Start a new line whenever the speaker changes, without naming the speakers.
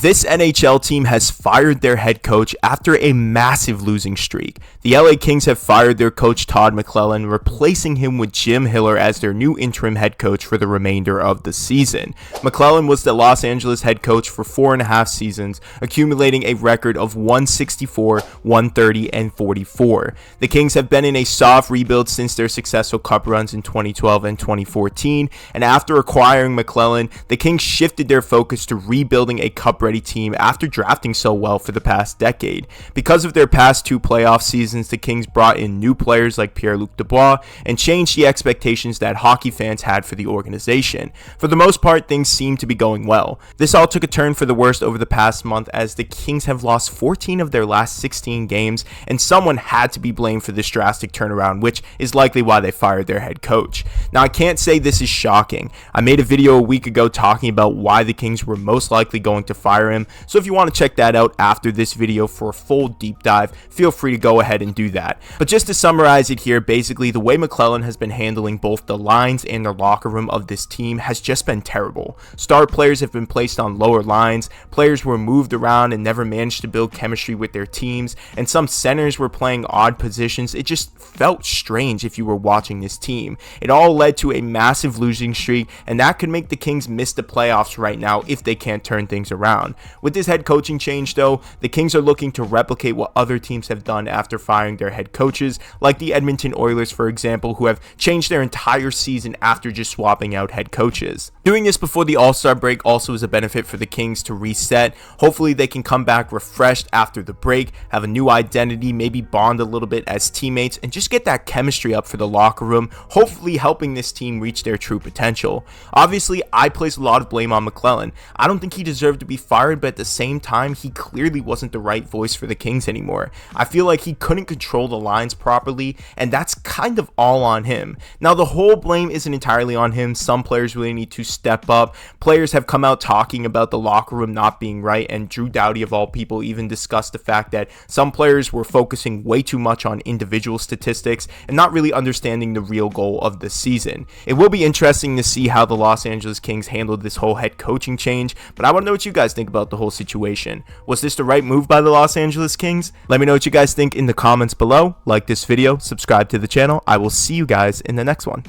This NHL team has fired their head coach after a massive losing streak. The LA Kings have fired their coach Todd McLellan, replacing him with Jim Hiller as their new interim head coach for the remainder of the season. McLellan was the Los Angeles head coach for 4.5 seasons, accumulating a record of 164, 130, and 44. The Kings have been in a soft rebuild since their successful cup runs in 2012 and 2014, and after acquiring McLellan, the Kings shifted their focus to rebuilding a cup-ready team after drafting so well for the past decade. Because of their past 2 playoff seasons, the Kings brought in new players like Pierre-Luc Dubois and changed the expectations that hockey fans had for the organization. For the most part, things seem to be going well. This all took a turn for the worst over the past month as the Kings have lost 14 of their last 16 games, and someone had to be blamed for this drastic turnaround, which is likely why they fired their head coach. Now, I can't say this is shocking. I made a video a week ago talking about why the Kings were most likely going to fire him, so if you want to check that out after this video for a full deep dive, feel free to go ahead and do that. But just to summarize it here, basically the way McLellan has been handling both the lines and the locker room of this team has just been terrible. Star players have been placed on lower lines, players were moved around and never managed to build chemistry with their teams, and some centers were playing odd positions. It just felt strange if you were watching this team. It all led to a massive losing streak, and that could make the Kings miss the playoffs right now if they can't turn things around. With this head coaching change though, the Kings are looking to replicate what other teams have done after firing their head coaches, like the Edmonton Oilers for example, who have changed their entire season after just swapping out head coaches. Doing this before the All-Star break also is a benefit for the Kings to reset. Hopefully they can come back refreshed after the break, have a new identity, maybe bond a little bit as teammates, and just get that chemistry up for the locker room, hopefully helping this team reach their true potential. Obviously, I place a lot of blame on McLellan. I don't think he deserved to be fired, but at the same time, he clearly wasn't the right voice for the Kings anymore. I feel like he couldn't control the lines properly, and that's kind of all on him. Now, the whole blame isn't entirely on him. Some players really need to step up. Players have come out talking about the locker room not being right, and Drew Doughty of all people even discussed the fact that some players were focusing way too much on individual statistics and not really understanding the real goal of the season. It will be interesting to see how the Los Angeles Kings handled this whole head coaching change, but I want to know what you guys think about the whole situation. Was this the right move by the Los Angeles Kings? Let me know what you guys think in the comments below. Like this video, subscribe to the channel. I will see you guys in the next one.